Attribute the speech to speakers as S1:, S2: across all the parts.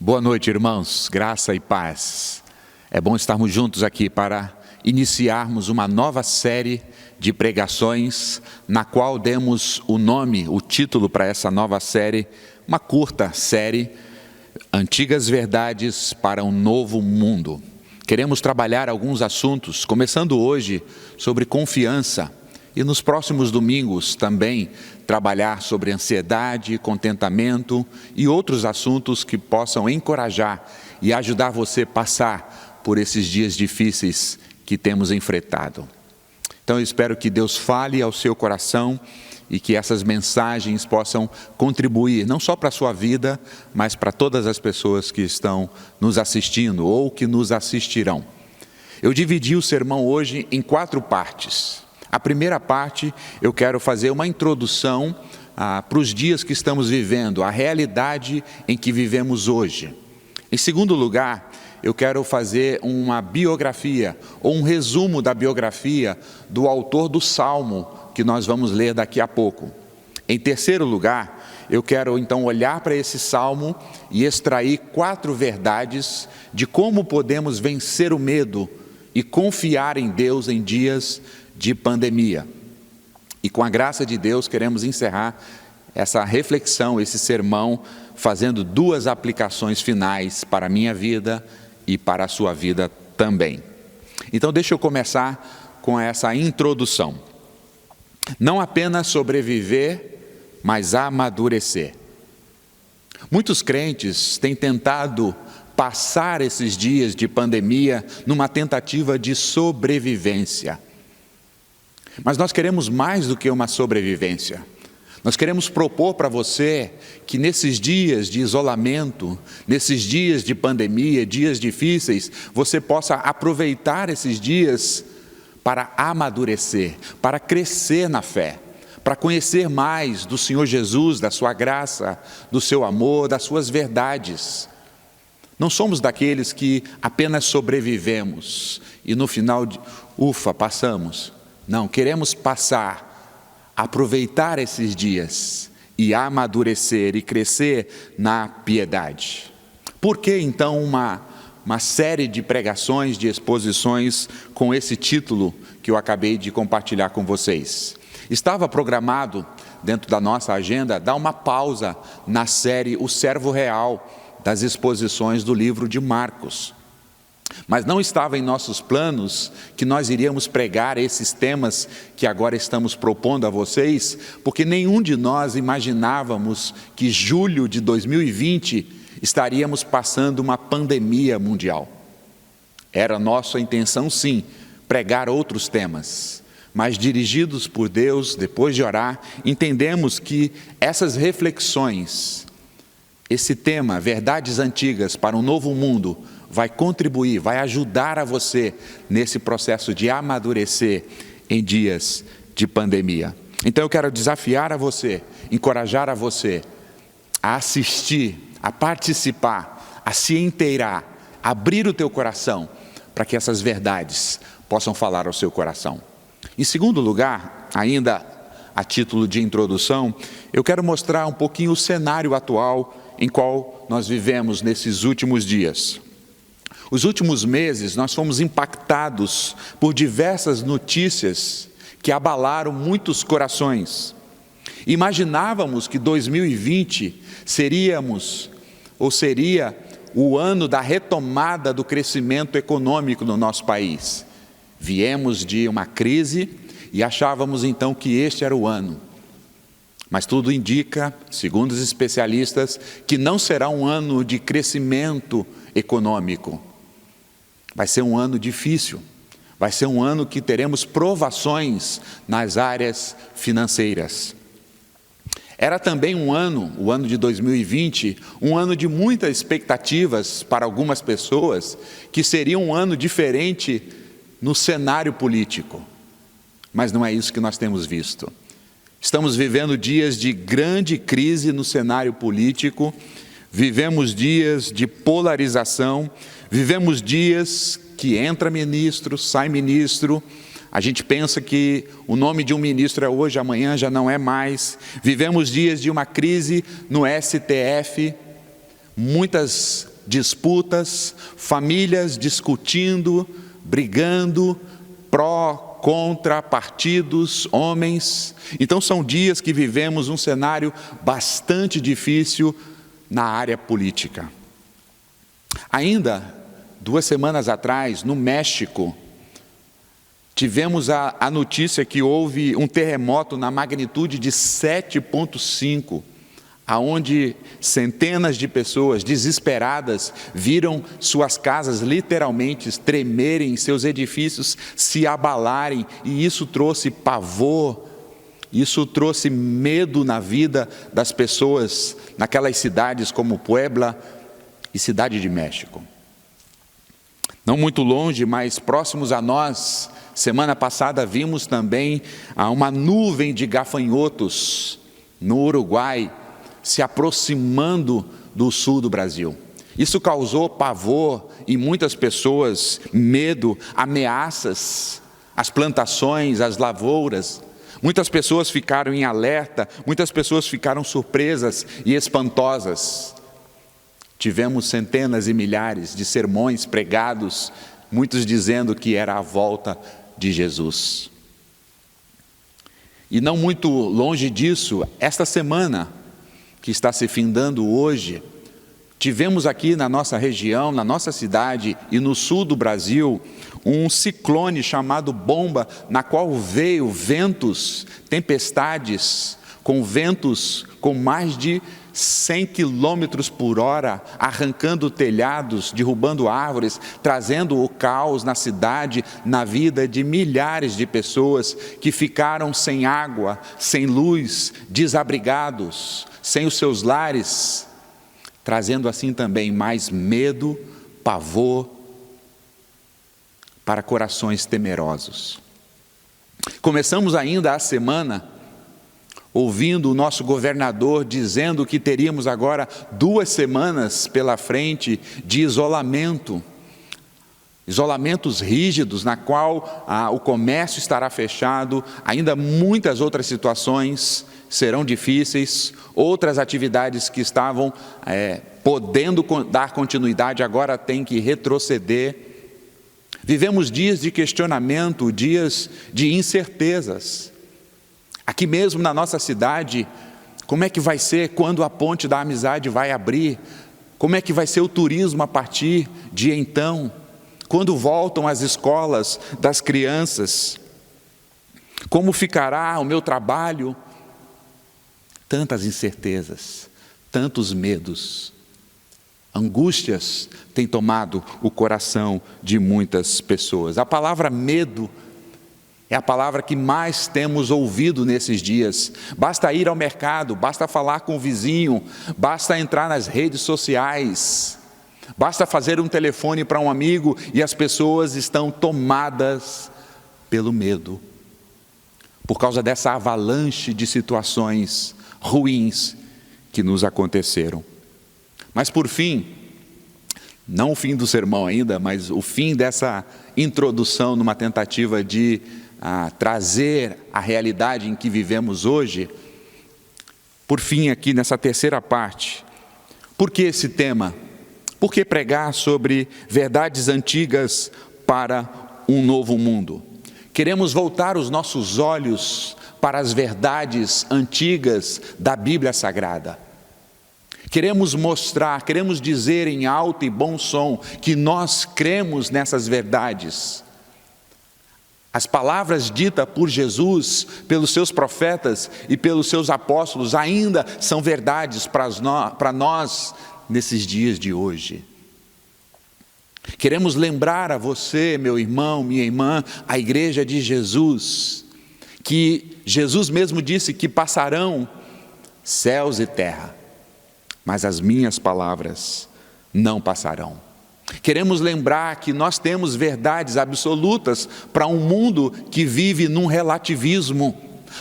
S1: Boa noite, irmãos. Graça e paz. É bom estarmos juntos aqui para iniciarmos uma nova série de pregações, na qual demos o título para essa nova série, uma curta série, Antigas Verdades para um Novo Mundo. Queremos trabalhar alguns assuntos, começando hoje sobre confiança, e nos próximos domingos também trabalhar sobre ansiedade, contentamento e outros assuntos que possam encorajar e ajudar você a passar por esses dias difíceis que temos enfrentado. Então eu espero que Deus fale ao seu coração e que essas mensagens possam contribuir não só para a sua vida, mas para todas as pessoas que estão nos assistindo ou que nos assistirão. Eu dividi o sermão hoje em 4 partes. A primeira parte, eu quero fazer uma introdução para os dias que estamos vivendo, a realidade em que vivemos hoje. Em segundo lugar, eu quero fazer uma biografia, ou um resumo da biografia do autor do Salmo, que nós vamos ler daqui a pouco. Em terceiro lugar, eu quero então olhar para esse Salmo e extrair 4 verdades de como podemos vencer o medo e confiar em Deus em dias de pandemia. E com a graça de Deus queremos encerrar essa reflexão, esse sermão, fazendo 2 aplicações finais para a minha vida e para a sua vida também. Então deixa eu começar com essa introdução. Não apenas sobreviver, mas amadurecer. Muitos crentes têm tentado passar esses dias de pandemia numa tentativa de sobrevivência. Mas nós queremos mais do que uma sobrevivência. Nós queremos propor para você que nesses dias de isolamento, nesses dias de pandemia, dias difíceis, você possa aproveitar esses dias para amadurecer, para crescer na fé, para conhecer mais do Senhor Jesus, da sua graça, do seu amor, das suas verdades. Não somos daqueles que apenas sobrevivemos e no final, passamos. Não, queremos passar, aproveitar esses dias e amadurecer e crescer na piedade. Por que então uma série de pregações, de exposições com esse título que eu acabei de compartilhar com vocês? Estava programado dentro da nossa agenda dar uma pausa na série O Servo Real, das exposições do livro de Marcos. Mas não estava em nossos planos que nós iríamos pregar esses temas que agora estamos propondo a vocês, porque nenhum de nós imaginávamos que julho de 2020 estaríamos passando uma pandemia mundial. Era nossa intenção, sim, pregar outros temas, mas dirigidos por Deus, depois de orar, entendemos que essas reflexões, esse tema, verdades antigas para um novo mundo, vai contribuir, vai ajudar a você nesse processo de amadurecer em dias de pandemia. Então eu quero desafiar a você, encorajar a você a assistir, a participar, a se inteirar, abrir o teu coração para que essas verdades possam falar ao seu coração. Em segundo lugar, ainda a título de introdução, eu quero mostrar um pouquinho o cenário atual em qual nós vivemos nesses últimos dias. Os últimos meses nós fomos impactados por diversas notícias que abalaram muitos corações. Imaginávamos que 2020 seria o ano da retomada do crescimento econômico no nosso país. Viemos de uma crise e achávamos então que este era o ano. Mas tudo indica, segundo os especialistas, que não será um ano de crescimento econômico. Vai ser um ano difícil, vai ser um ano que teremos provações nas áreas financeiras. Era também o ano de 2020, um ano de muitas expectativas para algumas pessoas, que seria um ano diferente no cenário político. Mas não é isso que nós temos visto. Estamos vivendo dias de grande crise no cenário político, vivemos dias de polarização, vivemos dias que entra ministro, sai ministro, a gente pensa que o nome de um ministro é hoje, amanhã já não é mais. Vivemos dias de uma crise no STF, muitas disputas, famílias discutindo, brigando, pró, contra, partidos, homens. Então são dias que vivemos um cenário bastante difícil na área política. Ainda 2 semanas atrás, no México, tivemos a notícia que houve um terremoto na magnitude de 7,5, aonde centenas de pessoas desesperadas viram suas casas literalmente tremerem, seus edifícios se abalarem, e isso trouxe pavor, isso trouxe medo na vida das pessoas naquelas cidades como Puebla e Cidade de México. Não muito longe, mas próximos a nós, semana passada vimos também uma nuvem de gafanhotos no Uruguai, se aproximando do sul do Brasil. Isso causou pavor em muitas pessoas, medo, ameaças às plantações, às lavouras. Muitas pessoas ficaram em alerta, muitas pessoas ficaram surpresas e espantosas. Tivemos centenas e milhares de sermões pregados, muitos dizendo que era a volta de Jesus. E não muito longe disso, esta semana, que está se findando hoje, tivemos aqui na nossa região, na nossa cidade e no sul do Brasil, um ciclone chamado Bomba, na qual veio ventos, tempestades, com ventos com mais de 100 quilômetros por hora, arrancando telhados, derrubando árvores, trazendo o caos na cidade, na vida de milhares de pessoas que ficaram sem água, sem luz, desabrigados, sem os seus lares, trazendo assim também mais medo, pavor para corações temerosos. Começamos ainda a semana ouvindo o nosso governador dizendo que teríamos agora 2 semanas pela frente de isolamentos rígidos, na qual o comércio estará fechado, ainda muitas outras situações serão difíceis, outras atividades que estavam podendo dar continuidade agora têm que retroceder. Vivemos dias de questionamento, dias de incertezas. Aqui mesmo na nossa cidade, como é que vai ser quando a Ponte da Amizade vai abrir? Como é que vai ser o turismo a partir de então? Quando voltam as escolas das crianças? Como ficará o meu trabalho? Tantas incertezas, tantos medos, angústias têm tomado o coração de muitas pessoas. A palavra medo é a palavra que mais temos ouvido nesses dias. Basta ir ao mercado, basta falar com o vizinho, basta entrar nas redes sociais, basta fazer um telefone para um amigo e as pessoas estão tomadas pelo medo, por causa dessa avalanche de situações ruins que nos aconteceram. Mas por fim, não o fim do sermão ainda, mas o fim dessa introdução numa tentativa de trazer a realidade em que vivemos hoje, por fim aqui nessa terceira parte, por que esse tema? Por que pregar sobre verdades antigas para um novo mundo? Queremos voltar os nossos olhos para as verdades antigas da Bíblia Sagrada. Queremos mostrar, queremos dizer em alto e bom som que nós cremos nessas verdades. As palavras ditas por Jesus, pelos seus profetas e pelos seus apóstolos ainda são verdades para nós nesses dias de hoje. Queremos lembrar a você, meu irmão, minha irmã, a igreja de Jesus, que Jesus mesmo disse que passarão céus e terra, mas as minhas palavras não passarão. Queremos lembrar que nós temos verdades absolutas para um mundo que vive num relativismo,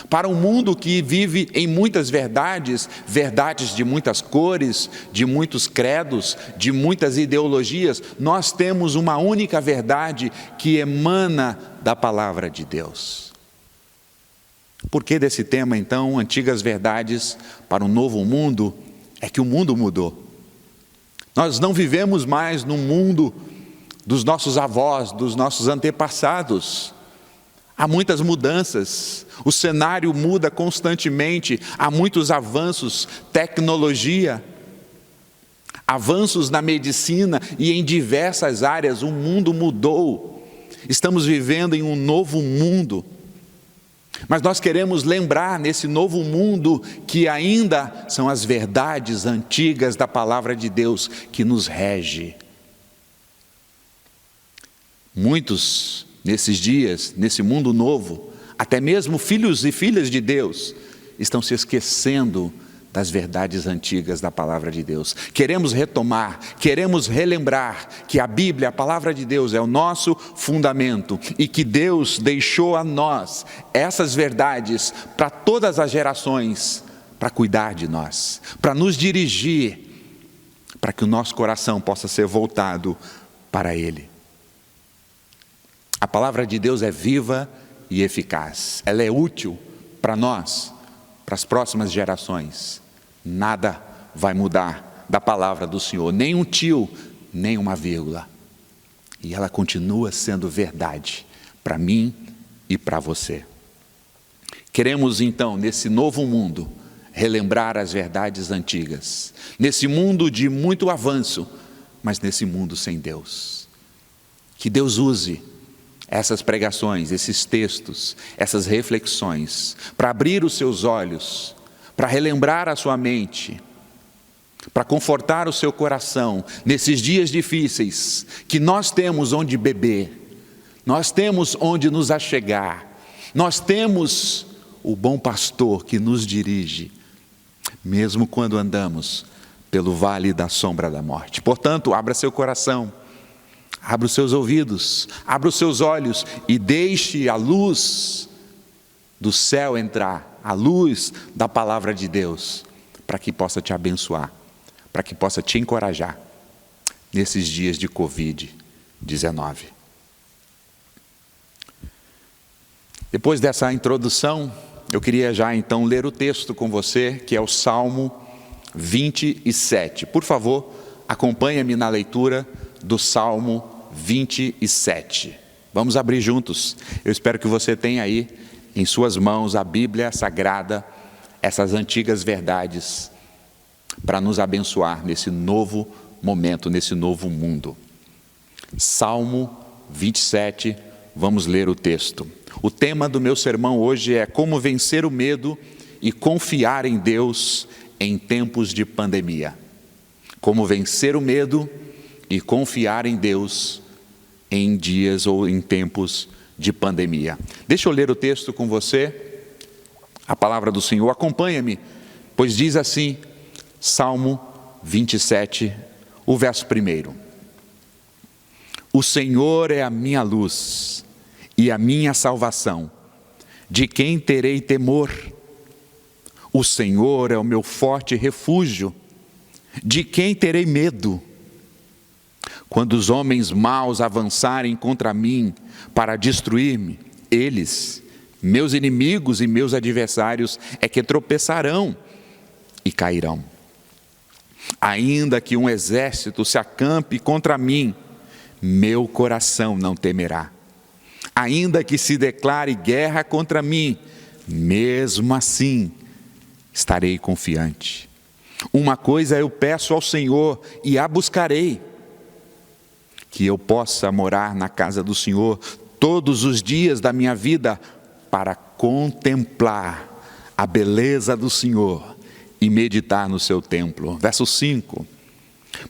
S1: para um mundo que vive em muitas verdades, verdades de muitas cores, de muitos credos, de muitas ideologias. Nós temos uma única verdade que emana da palavra de Deus. Por que desse tema, então, antigas verdades para um novo mundo? É que o mundo mudou. Nós não vivemos mais no mundo dos nossos avós, dos nossos antepassados. Há muitas mudanças, o cenário muda constantemente, há muitos avanços, tecnologia, avanços na medicina e em diversas áreas. O mundo mudou, estamos vivendo em um novo mundo. Mas nós queremos lembrar nesse novo mundo que ainda são as verdades antigas da palavra de Deus que nos rege. Muitos, nesses dias, nesse mundo novo, até mesmo filhos e filhas de Deus, estão se esquecendo das verdades antigas da palavra de Deus. Queremos retomar, queremos relembrar que a Bíblia, a palavra de Deus, é o nosso fundamento e que Deus deixou a nós essas verdades para todas as gerações, para cuidar de nós, para nos dirigir, para que o nosso coração possa ser voltado para Ele. A palavra de Deus é viva e eficaz, ela é útil para nós, para as próximas gerações. Nada vai mudar da palavra do Senhor, nem um tio, nem uma vírgula. E ela continua sendo verdade para mim e para você. Queremos então, nesse novo mundo, relembrar as verdades antigas. Nesse mundo de muito avanço, mas nesse mundo sem Deus. Que Deus use essas pregações, esses textos, essas reflexões, para abrir os seus olhos, para relembrar a sua mente, para confortar o seu coração nesses dias difíceis, que nós temos onde beber, nós temos onde nos achegar, nós temos o bom pastor que nos dirige, mesmo quando andamos pelo vale da sombra da morte. Portanto, abra seu coração, abra os seus ouvidos, abra os seus olhos e deixe a luz do céu entrar, a luz da palavra de Deus, para que possa te abençoar, para que possa te encorajar nesses dias de Covid-19. Depois dessa introdução, eu queria já então ler o texto com você, que é o Salmo 27. Por favor, acompanhe-me na leitura do Salmo 27. Vamos abrir juntos. Eu espero que você tenha aí em suas mãos a Bíblia Sagrada, essas antigas verdades, para nos abençoar nesse novo momento, nesse novo mundo. Salmo 27, vamos ler o texto. O tema do meu sermão hoje é como vencer o medo e confiar em Deus em tempos de pandemia. Como vencer o medo e confiar em Deus em dias ou em tempos de pandemia. Deixa eu ler o texto com você, a palavra do Senhor. Acompanha-me, pois diz assim, Salmo 27, o verso 1. O Senhor é a minha luz e a minha salvação. De quem terei temor? O Senhor é o meu forte refúgio. De quem terei medo? Quando os homens maus avançarem contra mim para destruir-me, eles, meus inimigos e meus adversários, é que tropeçarão e cairão. Ainda que um exército se acampe contra mim, meu coração não temerá. Ainda que se declare guerra contra mim, mesmo assim estarei confiante. Uma coisa eu peço ao Senhor e a buscarei, que eu possa morar na casa do Senhor todos os dias da minha vida para contemplar a beleza do Senhor e meditar no seu templo. Verso 5.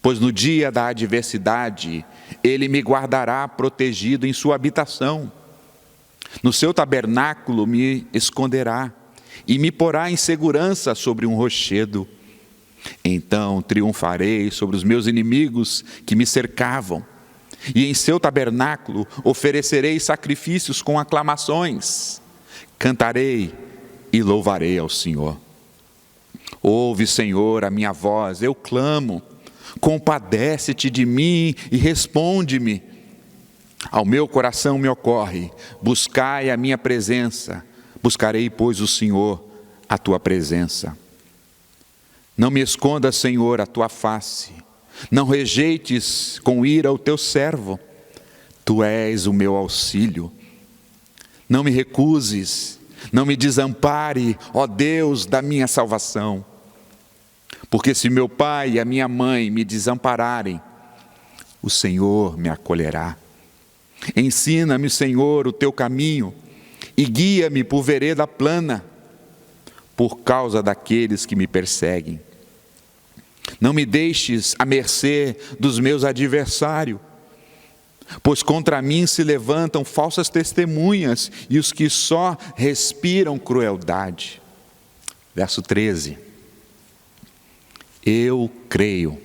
S1: Pois no dia da adversidade, Ele me guardará protegido em sua habitação. No seu tabernáculo me esconderá e me porá em segurança sobre um rochedo. Então triunfarei sobre os meus inimigos que me cercavam. E em seu tabernáculo oferecerei sacrifícios com aclamações. Cantarei e louvarei ao Senhor. Ouve, Senhor, a minha voz, eu clamo. Compadece-te de mim e responde-me. Ao meu coração me ocorre, buscai a minha presença. Buscarei, pois, o Senhor, a tua presença. Não me esconda, Senhor, a tua face. Não rejeites com ira o teu servo, tu és o meu auxílio. Não me recuses, não me desampare, ó Deus da minha salvação. Porque se meu pai e a minha mãe me desampararem, o Senhor me acolherá. Ensina-me, Senhor, o teu caminho e guia-me por vereda plana, por causa daqueles que me perseguem. Não me deixes à mercê dos meus adversários, pois contra mim se levantam falsas testemunhas e os que só respiram crueldade. Verso 13. Eu creio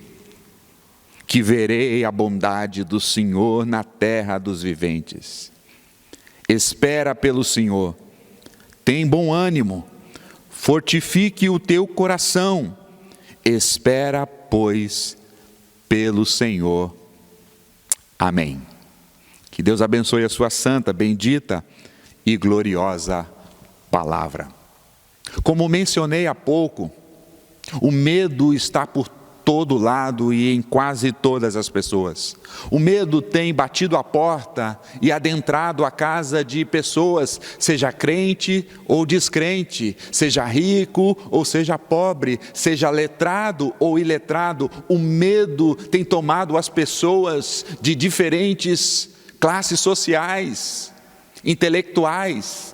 S1: que verei a bondade do Senhor na terra dos viventes. Espera pelo Senhor, tem bom ânimo, fortifique o teu coração. Espera, pois, pelo Senhor. Amém. Que Deus abençoe a sua santa, bendita e gloriosa palavra. Como mencionei há pouco, o medo está por todo lado e em quase todas as pessoas. O medo tem batido a porta e adentrado a casa de pessoas, seja crente ou descrente, seja rico ou seja pobre, seja letrado ou iletrado. O medo tem tomado as pessoas de diferentes classes sociais, intelectuais.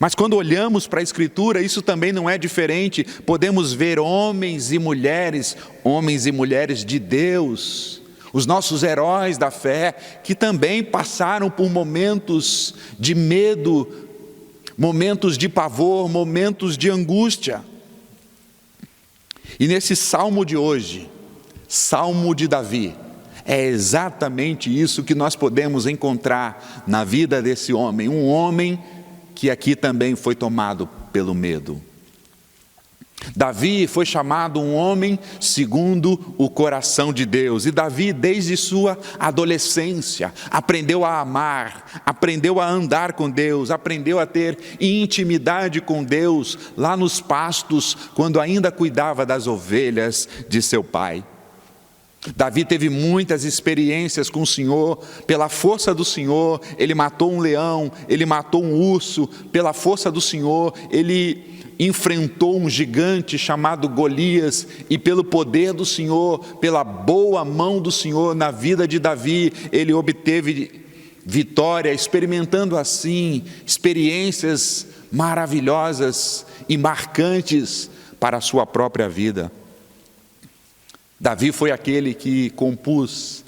S1: Mas quando olhamos para a Escritura, isso também não é diferente. Podemos ver homens e mulheres de Deus, os nossos heróis da fé, que também passaram por momentos de medo, momentos de pavor, momentos de angústia. E nesse salmo de hoje, Salmo de Davi, é exatamente isso que nós podemos encontrar na vida desse homem, um homem que aqui também foi tomado pelo medo. Davi foi chamado um homem segundo o coração de Deus. E Davi, desde sua adolescência, aprendeu a amar, aprendeu a andar com Deus, aprendeu a ter intimidade com Deus lá nos pastos, quando ainda cuidava das ovelhas de seu pai. Davi teve muitas experiências com o Senhor. Pela força do Senhor, ele matou um leão, ele matou um urso. Pela força do Senhor, ele enfrentou um gigante chamado Golias. E pelo poder do Senhor, pela boa mão do Senhor na vida de Davi, ele obteve vitória, experimentando assim experiências maravilhosas e marcantes para a sua própria vida. Davi foi aquele que compôs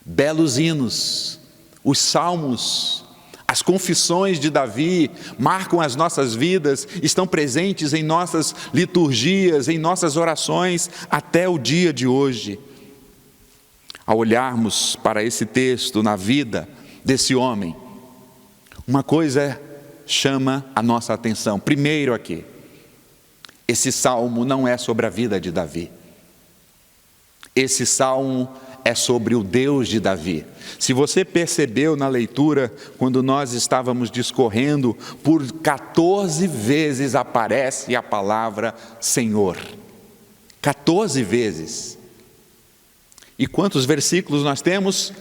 S1: belos hinos, os salmos, as confissões de Davi marcam as nossas vidas, estão presentes em nossas liturgias, em nossas orações até o dia de hoje. Ao olharmos para esse texto na vida desse homem, uma coisa chama a nossa atenção. Primeiro aqui, esse salmo não é sobre a vida de Davi. Esse salmo é sobre o Deus de Davi. Se você percebeu na leitura, quando nós estávamos discorrendo, por 14 vezes aparece a palavra Senhor. 14 vezes. E quantos versículos nós temos?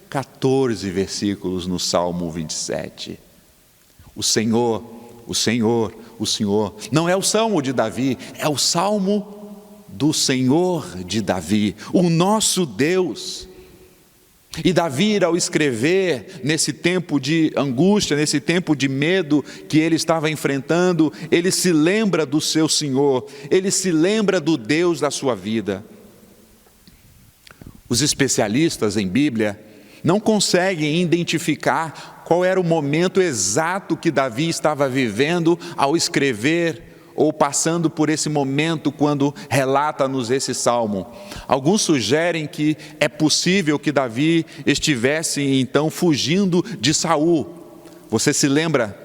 S1: 14 versículos no Salmo 27. O Senhor, o Senhor, o Senhor. Não é o Salmo de Davi, é o Salmo do Senhor de Davi, o nosso Deus. E Davi, ao escrever nesse tempo de angústia, nesse tempo de medo que ele estava enfrentando, ele se lembra do seu Senhor, ele se lembra do Deus da sua vida. Os especialistas em Bíblia não conseguem identificar qual era o momento exato que Davi estava vivendo ao escrever ou passando por esse momento quando relata-nos esse salmo. Alguns sugerem que é possível que Davi estivesse então fugindo de Saul. Você se lembra?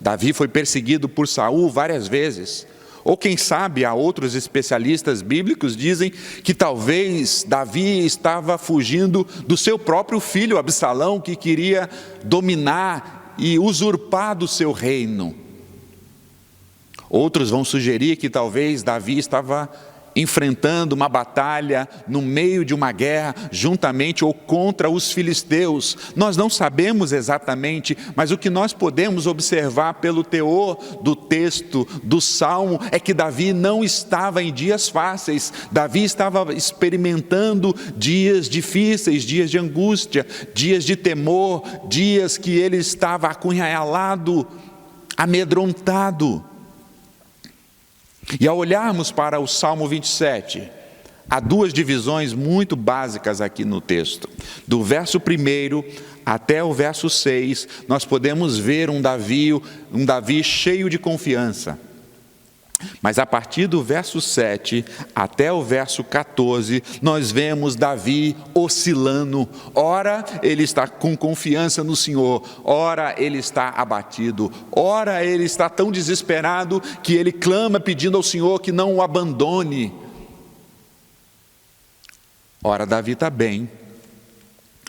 S1: Davi foi perseguido por Saul várias vezes. Ou quem sabe, há outros especialistas bíblicos dizem que talvez Davi estava fugindo do seu próprio filho Absalão, que queria dominar e usurpar do seu reino. Outros vão sugerir que talvez Davi estava enfrentando uma batalha no meio de uma guerra, juntamente ou contra os filisteus. Nós não sabemos exatamente, mas o que nós podemos observar pelo teor do texto do Salmo é que Davi não estava em dias fáceis. Davi estava experimentando dias difíceis, dias de angústia, dias de temor, dias que ele estava acunhalado, amedrontado. E ao olharmos para o Salmo 27, há duas divisões muito básicas aqui no texto. Do verso 1 até o verso 6, nós podemos ver um Davi cheio de confiança. Mas a partir do verso 7 até o verso 14, nós vemos Davi oscilando. Ora ele está com confiança no Senhor, ora ele está abatido, ora ele está tão desesperado que ele clama pedindo ao Senhor que não o abandone. Ora Davi está bem,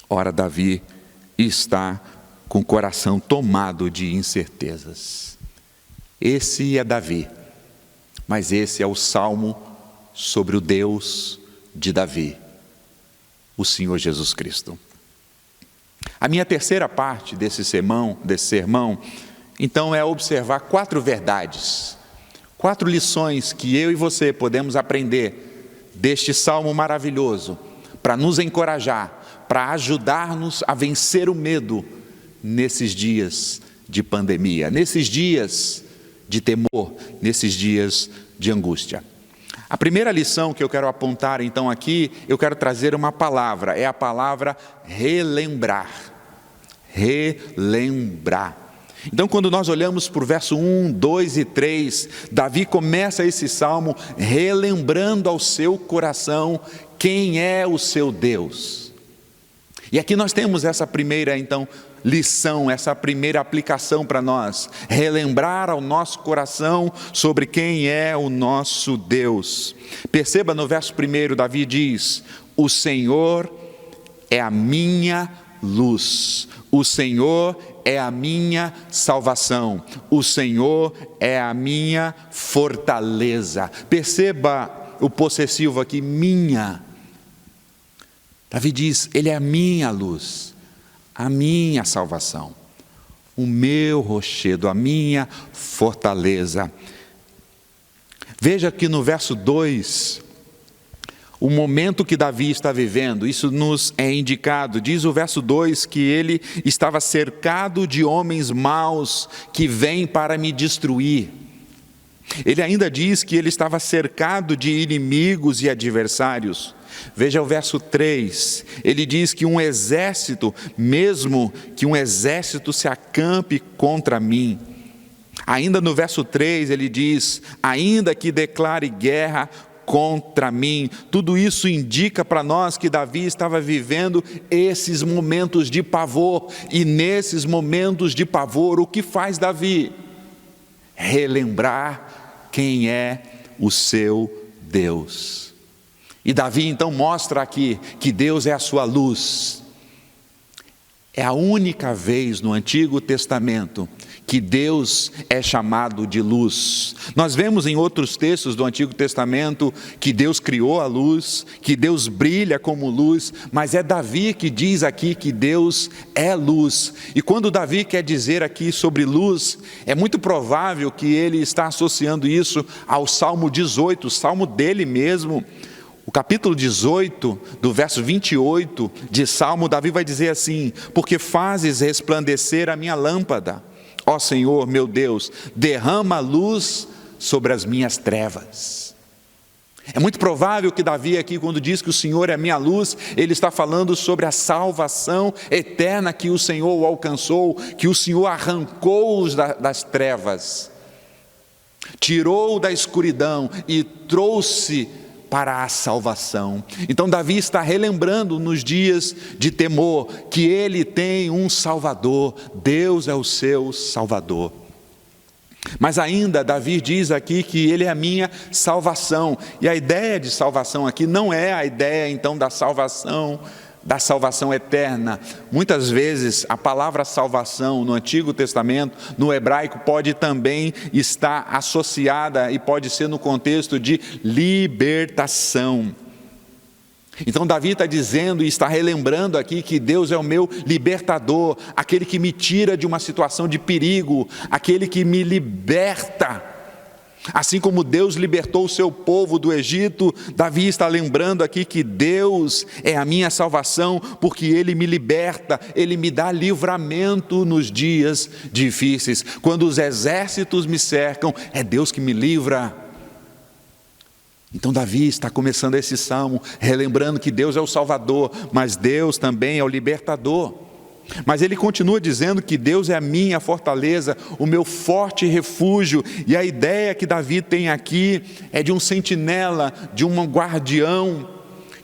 S1: ora Davi está com o coração tomado de incertezas. Esse é Davi. Mas esse é o Salmo sobre o Deus de Davi, o Senhor Jesus Cristo. A minha terceira parte desse sermão, então é observar 4 verdades, 4 lições que eu e você podemos aprender deste Salmo maravilhoso, para nos encorajar, para ajudar-nos a vencer o medo nesses dias de pandemia, nesses dias de temor, nesses dias de angústia. A primeira lição que eu quero apontar então aqui, eu quero trazer uma palavra, é a palavra relembrar. Relembrar. Então quando nós olhamos para o verso 1, 2 e 3, Davi começa esse salmo relembrando ao seu coração quem é o seu Deus. E aqui nós temos essa primeira então lição, essa primeira aplicação para nós, relembrar ao nosso coração sobre quem é o nosso Deus. Perceba no verso 1, Davi diz: o Senhor é a minha luz, o Senhor é a minha salvação, o Senhor é a minha fortaleza. Perceba o possessivo aqui, minha. Davi diz, ele é a minha luz, a minha salvação, o meu rochedo, a minha fortaleza. Veja que no verso 2, o momento que Davi está vivendo, isso nos é indicado. Diz o verso 2 que ele estava cercado de homens maus que vêm para me destruir. Ele ainda diz que ele estava cercado de inimigos e adversários. Veja o verso 3, ele diz que um exército, mesmo que um exército se acampe contra mim. Ainda no verso 3 ele diz, ainda que declare guerra contra mim. Tudo isso indica para nós que Davi estava vivendo esses momentos de pavor. E nesses momentos de pavor, o que faz Davi? Relembrar quem é o seu Deus. E Davi então mostra aqui que Deus é a sua luz. É a única vez no Antigo Testamento que Deus é chamado de luz. Nós vemos em outros textos do Antigo Testamento que Deus criou a luz, que Deus brilha como luz, mas é Davi que diz aqui que Deus é luz. E quando Davi quer dizer aqui sobre luz, é muito provável que ele está associando isso ao Salmo 18, o salmo dele mesmo. O capítulo 18, do verso 28 de Salmo, Davi vai dizer assim: porque fazes resplandecer a minha lâmpada, ó Senhor meu Deus, derrama luz sobre as minhas trevas. É muito provável que Davi aqui, quando diz que o Senhor é a minha luz, ele está falando sobre a salvação eterna que o Senhor alcançou, que o Senhor arrancou-os das trevas, tirou da escuridão e trouxe para a salvação. Então Davi está relembrando nos dias de temor que ele tem um Salvador, Deus é o seu Salvador. Mas ainda Davi diz aqui que ele é a minha salvação, e a ideia de salvação aqui não é a ideia então da salvação da salvação eterna. Muitas vezes a palavra salvação no Antigo Testamento, no hebraico, pode também estar associada e pode ser no contexto de libertação. Então Davi está dizendo e está relembrando aqui que Deus é o meu libertador, aquele que me tira de uma situação de perigo, aquele que me liberta. Assim como Deus libertou o seu povo do Egito, Davi está lembrando aqui que Deus é a minha salvação, porque Ele me liberta, Ele me dá livramento nos dias difíceis. Quando os exércitos me cercam, é Deus que me livra. Então Davi está começando esse salmo, relembrando que Deus é o Salvador, mas Deus também é o libertador. Mas ele continua dizendo que Deus é a minha fortaleza, o meu forte refúgio. E a ideia que Davi tem aqui é de um sentinela, de um guardião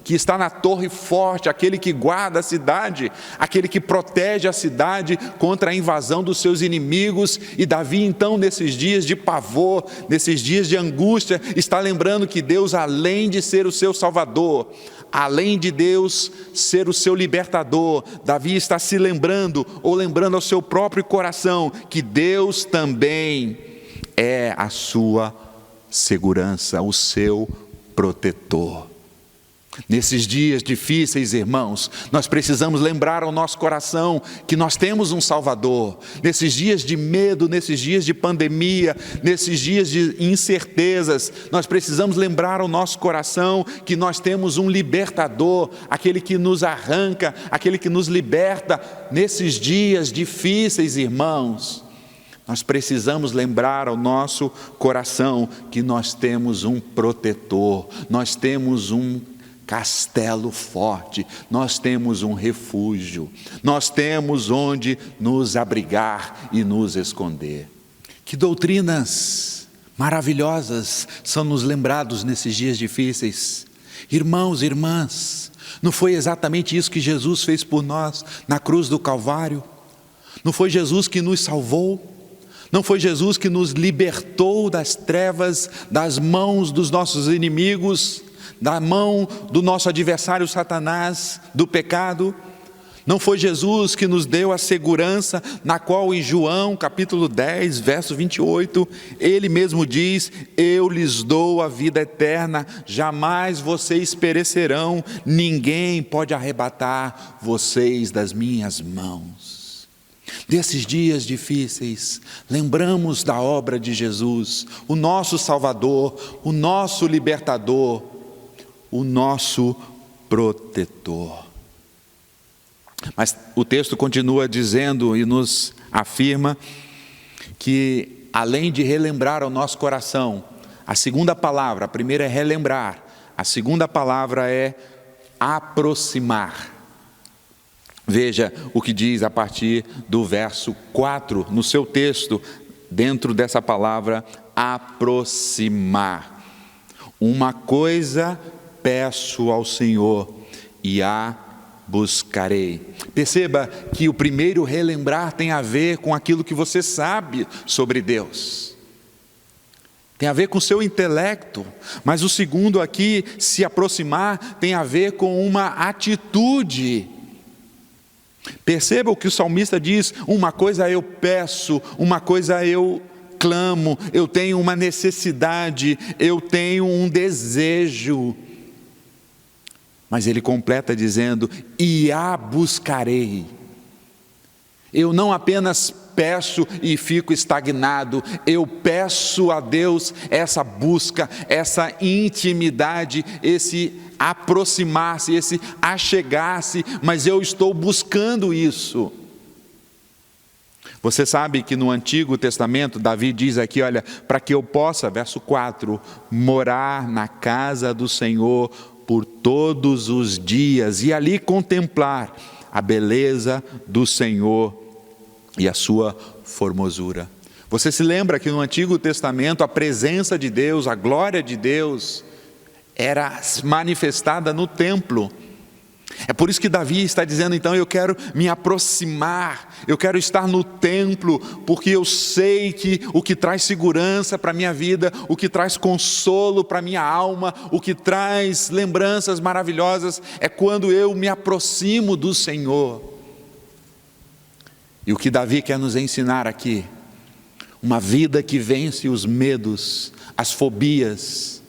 S1: que está na torre forte, aquele que guarda a cidade, aquele que protege a cidade contra a invasão dos seus inimigos. E Davi então, nesses dias de pavor, nesses dias de angústia, está lembrando que Deus, além de ser o seu Salvador, além de Deus ser o seu libertador, Davi está se lembrando, ou lembrando ao seu próprio coração, que Deus também é a sua segurança, o seu protetor. Nesses dias difíceis, irmãos, nós precisamos lembrar ao nosso coração que nós temos um Salvador. Nesses dias de medo, nesses dias de pandemia, nesses dias de incertezas, nós precisamos lembrar ao nosso coração que nós temos um libertador, aquele que nos arranca, aquele que nos liberta. Nesses dias difíceis, irmãos, nós precisamos lembrar ao nosso coração que nós temos um protetor, nós temos um castelo forte, nós temos um refúgio, nós temos onde nos abrigar e nos esconder. Que doutrinas maravilhosas são nos lembrados nesses dias difíceis. Irmãos e irmãs, não foi exatamente isso que Jesus fez por nós na cruz do Calvário? Não foi Jesus que nos salvou? Não foi Jesus que nos libertou das trevas, das mãos dos nossos inimigos, da mão do nosso adversário Satanás, do pecado? Não foi Jesus que nos deu a segurança, na qual em João capítulo 10, verso 28, Ele mesmo diz: eu lhes dou a vida eterna, jamais vocês perecerão, ninguém pode arrebatar vocês das minhas mãos. Desses dias difíceis, lembramos da obra de Jesus, o nosso Salvador, o nosso libertador, o nosso protetor. Mas o texto continua dizendo e nos afirma que, além de relembrar ao nosso coração, a segunda palavra, a primeira é relembrar, a segunda palavra é aproximar. Veja o que diz a partir do verso 4, no seu texto, dentro dessa palavra aproximar. Uma coisa peço ao Senhor e a buscarei. Perceba que o primeiro relembrar tem a ver com aquilo que você sabe sobre Deus. Tem a ver com o seu intelecto. Mas o segundo aqui, se aproximar, tem a ver com uma atitude. Perceba o que o salmista diz: uma coisa eu peço, uma coisa eu clamo, eu tenho uma necessidade, eu tenho um desejo. Mas ele completa dizendo: e a buscarei. Eu não apenas peço e fico estagnado, eu peço a Deus essa busca, essa intimidade, esse aproximar-se, esse achegar-se, mas eu estou buscando isso. Você sabe que no Antigo Testamento, Davi diz aqui, olha, para que eu possa, verso 4, morar na casa do Senhor por todos os dias e ali contemplar a beleza do Senhor e a sua formosura. Você se lembra que no Antigo Testamento a presença de Deus, a glória de Deus era manifestada no templo. É por isso que Davi está dizendo, então, eu quero me aproximar, eu quero estar no templo, porque eu sei que o que traz segurança para a minha vida, o que traz consolo para a minha alma, o que traz lembranças maravilhosas, é quando eu me aproximo do Senhor. E o que Davi quer nos ensinar aqui, uma vida que vence os medos, as fobias,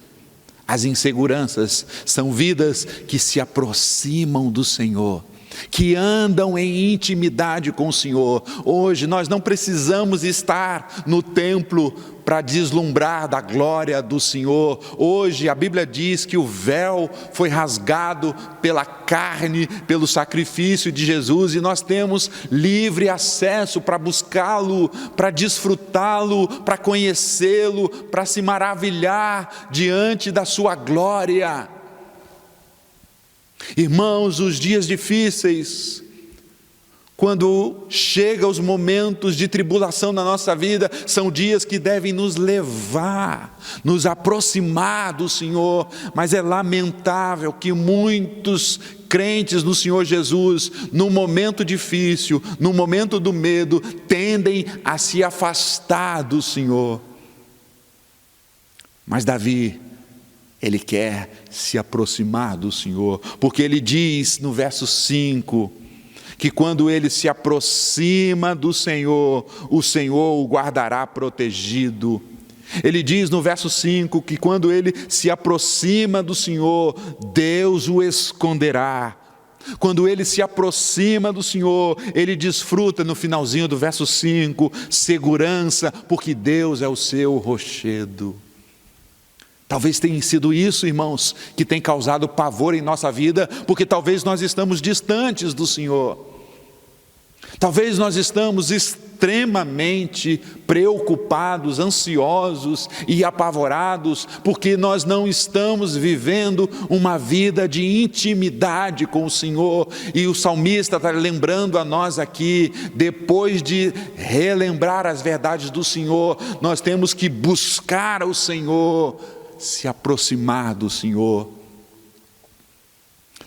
S1: as inseguranças, são vidas que se aproximam do Senhor, que andam em intimidade com o Senhor. Hoje nós não precisamos estar no templo para deslumbrar da glória do Senhor. Hoje a Bíblia diz que o véu foi rasgado pela carne, pelo sacrifício de Jesus, e nós temos livre acesso para buscá-lo, para desfrutá-lo, para conhecê-lo, para se maravilhar diante da sua glória. Irmãos, os dias difíceis, quando chegam os momentos de tribulação na nossa vida, são dias que devem nos levar, nos aproximar do Senhor, mas é lamentável que muitos crentes no Senhor Jesus, no momento difícil, no momento do medo, tendem a se afastar do Senhor. Mas Davi, ele quer se aproximar do Senhor, porque ele diz no verso 5, que quando ele se aproxima do Senhor, o Senhor o guardará protegido. Ele diz no verso 5, que quando ele se aproxima do Senhor, Deus o esconderá. Quando ele se aproxima do Senhor, ele desfruta no finalzinho do verso 5, segurança, porque Deus é o seu rochedo. Talvez tenha sido isso, irmãos, que tem causado pavor em nossa vida, porque talvez nós estamos distantes do Senhor. Talvez nós estamos extremamente preocupados, ansiosos e apavorados, porque nós não estamos vivendo uma vida de intimidade com o Senhor. E o salmista está lembrando a nós aqui, depois de relembrar as verdades do Senhor, nós temos que buscar o Senhor, se aproximar do Senhor.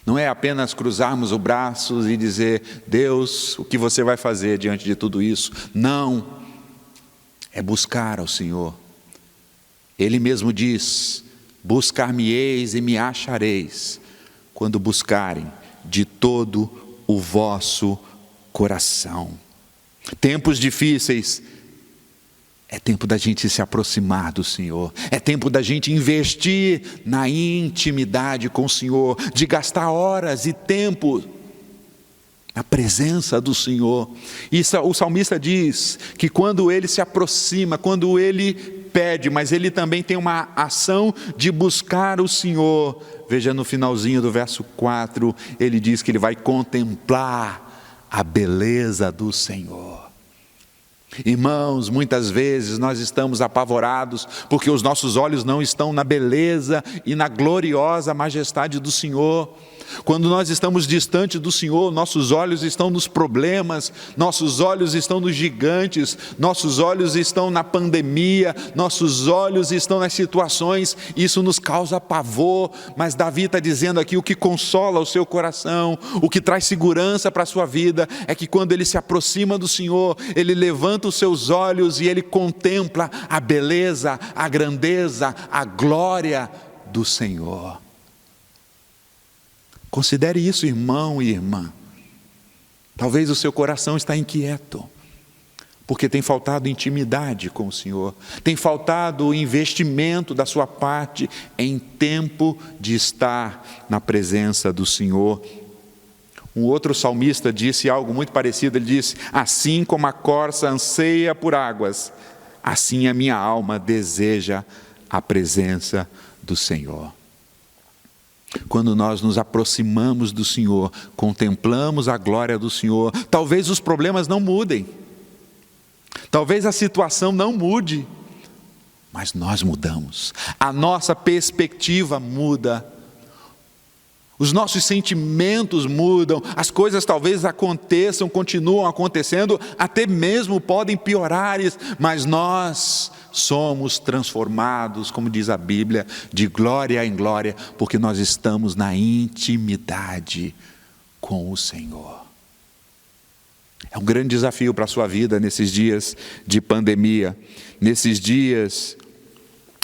S1: Não é apenas cruzarmos os braços e dizer, Deus, o que você vai fazer diante de tudo isso? Não, é buscar ao Senhor. Ele mesmo diz, buscar-me-eis e me achareis, quando buscarem de todo o vosso coração. Tempos difíceis, é tempo da gente se aproximar do Senhor, é tempo da gente investir na intimidade com o Senhor, de gastar horas e tempo na presença do Senhor. E o salmista diz que quando ele se aproxima, quando ele pede, mas ele também tem uma ação de buscar o Senhor. Veja no finalzinho do verso 4, ele diz que ele vai contemplar a beleza do Senhor. Irmãos, muitas vezes nós estamos apavorados porque os nossos olhos não estão na beleza e na gloriosa majestade do Senhor. Quando nós estamos distante do Senhor, nossos olhos estão nos problemas, nossos olhos estão nos gigantes, nossos olhos estão na pandemia, nossos olhos estão nas situações, isso nos causa pavor. Mas Davi está dizendo aqui, o que consola o seu coração, o que traz segurança para a sua vida, é que quando ele se aproxima do Senhor, ele levanta os seus olhos e ele contempla a beleza, a grandeza, a glória do Senhor. Considere isso, irmão e irmã. Talvez o seu coração está inquieto, porque tem faltado intimidade com o Senhor, tem faltado o investimento da sua parte em tempo de estar na presença do Senhor. Um outro salmista disse algo muito parecido, ele disse, assim como a corça anseia por águas, assim a minha alma deseja a presença do Senhor. Quando nós nos aproximamos do Senhor, contemplamos a glória do Senhor, talvez os problemas não mudem, talvez a situação não mude, mas nós mudamos, a nossa perspectiva muda, os nossos sentimentos mudam, as coisas talvez aconteçam, continuam acontecendo, até mesmo podem piorar, mas nós somos transformados, como diz a Bíblia, de glória em glória, porque nós estamos na intimidade com o Senhor. É um grande desafio para a sua vida nesses dias de pandemia, nesses dias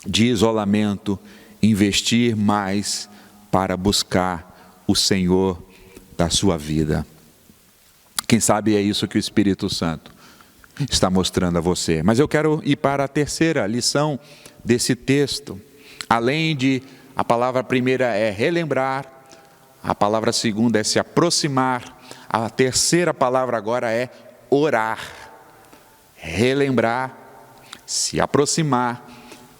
S1: de isolamento, investir mais para buscar o Senhor da sua vida. Quem sabe é isso que o Espírito Santo está mostrando a você. Mas eu quero ir para a terceira lição desse texto. Além de, a palavra primeira é relembrar, a palavra segunda é se aproximar, a terceira palavra agora é orar. Relembrar, se aproximar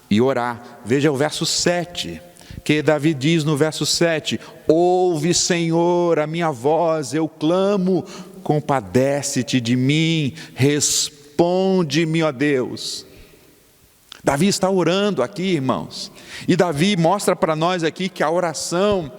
S1: e orar. Veja o verso 7, que Davi diz no verso 7, ouve, Senhor, a minha voz, eu clamo, compadece-te de mim, responde-me, ó Deus. Davi está orando aqui, irmãos, e Davi mostra para nós aqui que a oração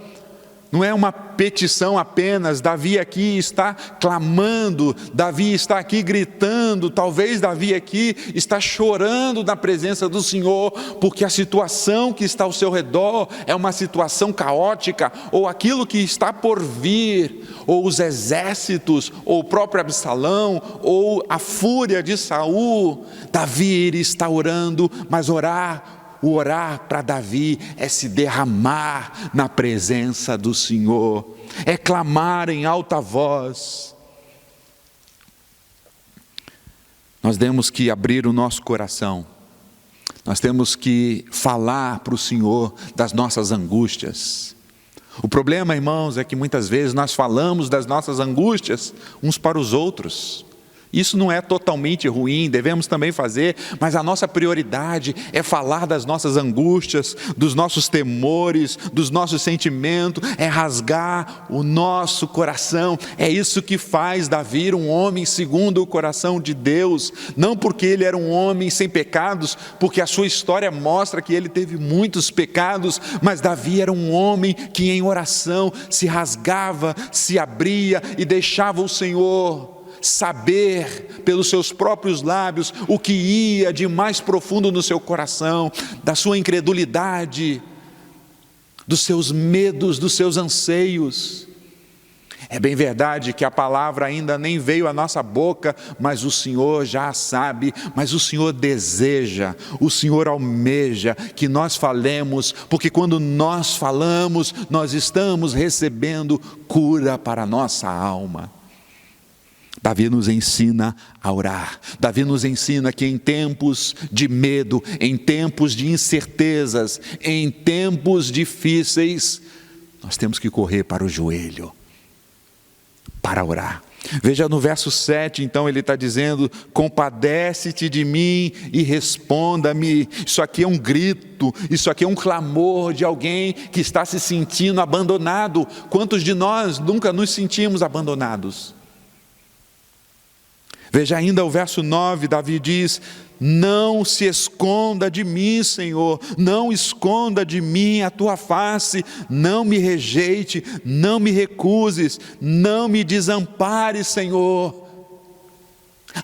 S1: não é uma petição apenas. Davi aqui está clamando, Davi está aqui gritando, talvez Davi aqui está chorando na presença do Senhor, porque a situação que está ao seu redor é uma situação caótica, ou aquilo que está por vir, ou os exércitos, ou o próprio Absalão, ou a fúria de Saul. Davi está orando, mas o orar para Davi é se derramar na presença do Senhor, é clamar em alta voz. Nós temos que abrir o nosso coração, nós temos que falar para o Senhor das nossas angústias. O problema, irmãos, é que muitas vezes nós falamos das nossas angústias uns para os outros. Isso não é totalmente ruim, devemos também fazer, mas a nossa prioridade é falar das nossas angústias, dos nossos temores, dos nossos sentimentos, é rasgar o nosso coração. É isso que faz Davi um homem segundo o coração de Deus, não porque ele era um homem sem pecados, porque a sua história mostra que ele teve muitos pecados, mas Davi era um homem que em oração se rasgava, se abria e deixava o Senhor saber pelos seus próprios lábios o que ia de mais profundo no seu coração, da sua incredulidade, dos seus medos, dos seus anseios. É bem verdade que a palavra ainda nem veio à nossa boca, mas o Senhor já sabe, mas o Senhor deseja, o Senhor almeja que nós falemos, porque quando nós falamos, nós estamos recebendo cura para a nossa alma. Davi nos ensina a orar. Davi nos ensina que em tempos de medo, em tempos de incertezas, em tempos difíceis, nós temos que correr para o joelho, para orar. Veja no verso 7, então ele está dizendo, compadece-te de mim e responda-me. Isso aqui é um grito, isso aqui é um clamor de alguém que está se sentindo abandonado. Quantos de nós nunca nos sentimos abandonados? Veja ainda o verso 9, Davi diz, não se esconda de mim, Senhor, não esconda de mim a tua face, não me rejeite, não me recuses, não me desampares, Senhor.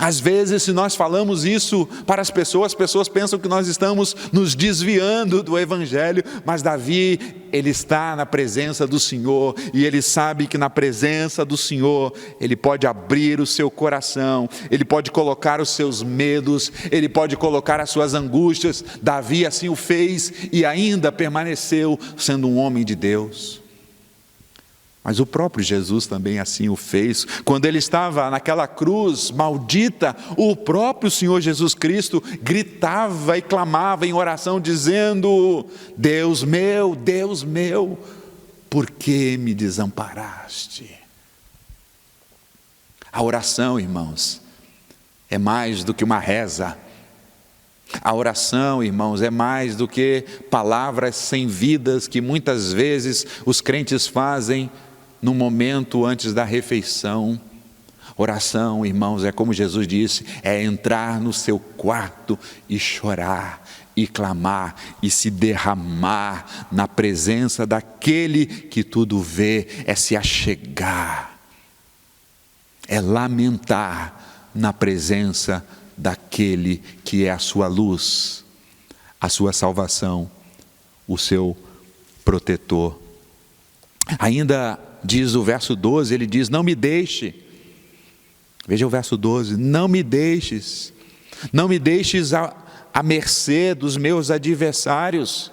S1: Às vezes, se nós falamos isso para as pessoas pensam que nós estamos nos desviando do Evangelho, mas Davi, ele está na presença do Senhor, e ele sabe que na presença do Senhor, ele pode abrir o seu coração, ele pode colocar os seus medos, ele pode colocar as suas angústias. Davi assim o fez, e ainda permaneceu sendo um homem de Deus. Mas o próprio Jesus também assim o fez. Quando ele estava naquela cruz maldita, o próprio Senhor Jesus Cristo gritava e clamava em oração, dizendo, Deus meu, por que me desamparaste? A oração, irmãos, é mais do que uma reza. A oração, irmãos, é mais do que palavras sem vidas que muitas vezes os crentes fazem no momento antes da refeição. Oração, irmãos, é como Jesus disse, é entrar no seu quarto e chorar, e clamar, e se derramar na presença daquele que tudo vê, é se achegar, é lamentar na presença daquele que é a sua luz, a sua salvação, o seu protetor. Ainda diz o verso 12, ele diz: não me deixe. Veja o verso 12: não me deixes à mercê dos meus adversários.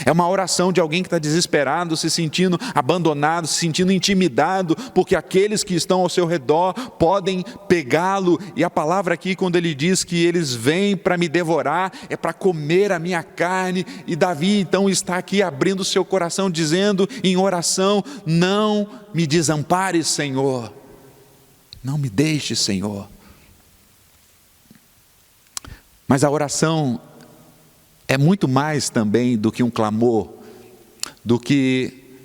S1: É uma oração de alguém que está desesperado, se sentindo abandonado, se sentindo intimidado, porque aqueles que estão ao seu redor podem pegá-lo. E a palavra aqui, quando ele diz que eles vêm para me devorar, é para comer a minha carne. E Davi então está aqui abrindo o seu coração, dizendo em oração: não me desampares, Senhor, não me deixes, Senhor. Mas a oração é muito mais também do que um clamor, do que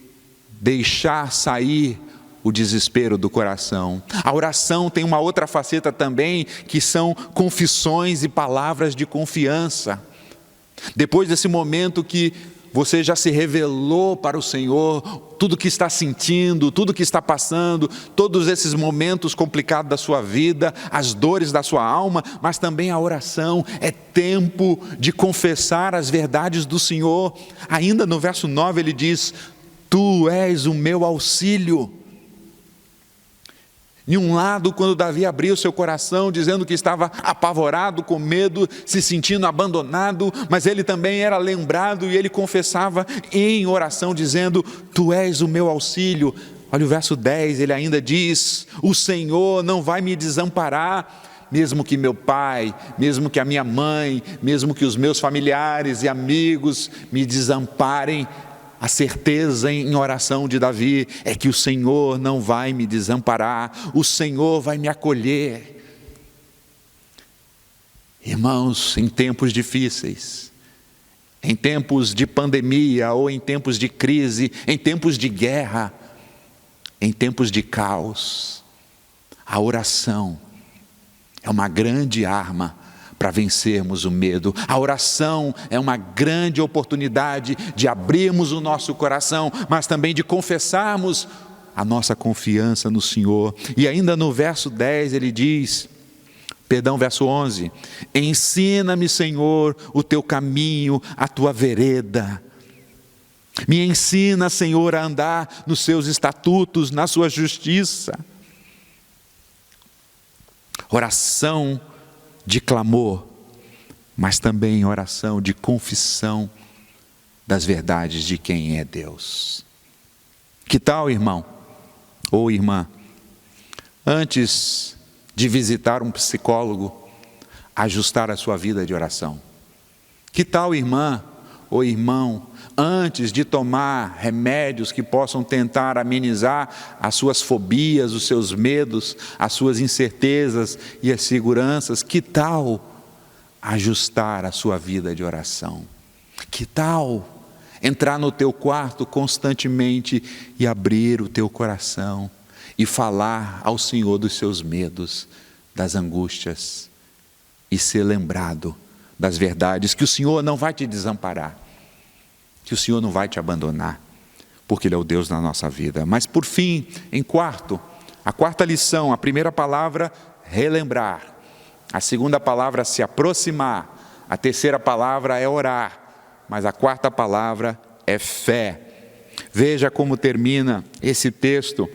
S1: deixar sair o desespero do coração. A oração tem uma outra faceta também, que são confissões e palavras de confiança. Depois desse momento que você já se revelou para o Senhor, tudo que está sentindo, tudo que está passando, todos esses momentos complicados da sua vida, as dores da sua alma, mas também a oração é tempo de confessar as verdades do Senhor. Ainda no verso 9 ele diz: tu és o meu auxílio. De um lado, quando Davi abriu seu coração, dizendo que estava apavorado, com medo, se sentindo abandonado, mas ele também era lembrado e ele confessava em oração, dizendo: tu és o meu auxílio. Olha o verso 10, ele ainda diz: o Senhor não vai me desamparar, mesmo que meu pai, mesmo que a minha mãe, mesmo que os meus familiares e amigos me desamparem. A certeza em oração de Davi é que o Senhor não vai me desamparar, o Senhor vai me acolher. Irmãos, em tempos difíceis, em tempos de pandemia ou em tempos de crise, em tempos de guerra, em tempos de caos, a oração é uma grande arma para vencermos o medo. A oração é uma grande oportunidade de abrirmos o nosso coração, mas também de confessarmos a nossa confiança no Senhor. E ainda no verso 10 ele diz, verso 11: ensina-me, Senhor, o teu caminho, a tua vereda. Me ensina, Senhor, a andar nos seus estatutos, na sua justiça. Oração de clamor, mas também oração de confissão das verdades de quem é Deus. Que tal, irmão ou irmã, antes de visitar um psicólogo, ajustar a sua vida de oração? Que tal, irmã ou irmão, antes de tomar remédios que possam tentar amenizar as suas fobias, os seus medos, as suas incertezas e as seguranças, que tal ajustar a sua vida de oração? Que tal entrar no teu quarto constantemente e abrir o teu coração e falar ao Senhor dos seus medos, das angústias, e ser lembrado das verdades, que o Senhor não vai te desamparar, que o Senhor não vai te abandonar, porque Ele é o Deus da nossa vida. Mas por fim, a quarta lição: a primeira palavra, relembrar; a segunda palavra, se aproximar; a terceira palavra é orar; mas a quarta palavra é fé. Veja como termina esse texto,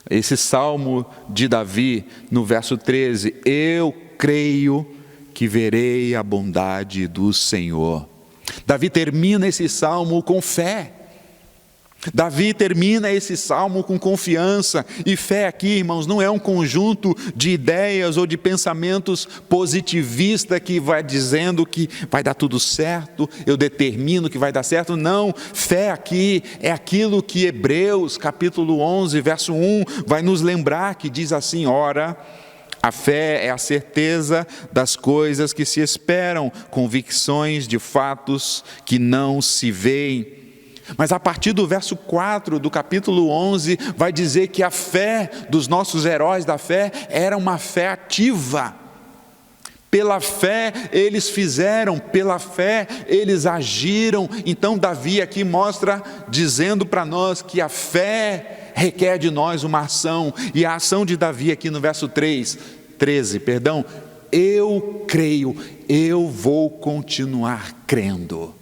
S1: esse salmo de Davi, no verso 13: eu creio que verei a bondade do Senhor. Davi termina esse salmo com fé. Davi termina esse salmo com confiança. E fé aqui, irmãos, não é um conjunto de ideias ou de pensamentos positivistas que vai dizendo que vai dar tudo certo, eu determino que vai dar certo. Não, fé aqui é aquilo que Hebreus capítulo 11, verso 1 vai nos lembrar, que diz assim: ora, a fé é a certeza das coisas que se esperam, convicções de fatos que não se veem. Mas a partir do verso 4 do capítulo 11, vai dizer que a fé dos nossos heróis da fé era uma fé ativa. Pela fé eles fizeram, pela fé eles agiram. Então Davi aqui mostra, dizendo para nós que a fé requer de nós uma ação. E a ação de Davi aqui no verso 13, eu creio, eu vou continuar crendo.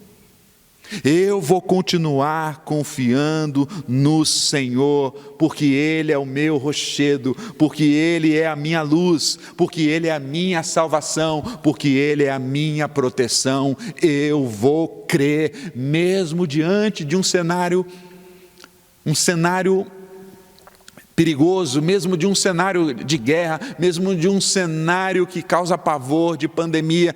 S1: Eu vou continuar confiando no Senhor, porque Ele é o meu rochedo, porque Ele é a minha luz, porque Ele é a minha salvação, porque Ele é a minha proteção. Eu vou crer, mesmo diante de um cenário perigoso, mesmo de um cenário de guerra, mesmo de um cenário que causa pavor, de pandemia.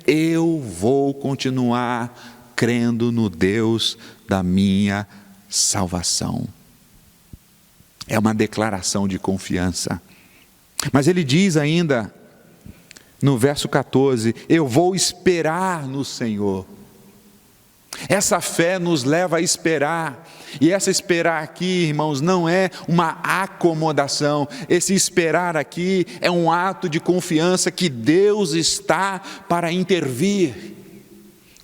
S1: Eu vou continuar crendo no Deus da minha salvação. É uma declaração de confiança. Mas ele diz ainda, no verso 14, eu vou esperar no Senhor. Essa fé nos leva a esperar. E essa esperar aqui, irmãos, não é uma acomodação. Esse esperar aqui é um ato de confiança que Deus está para intervir,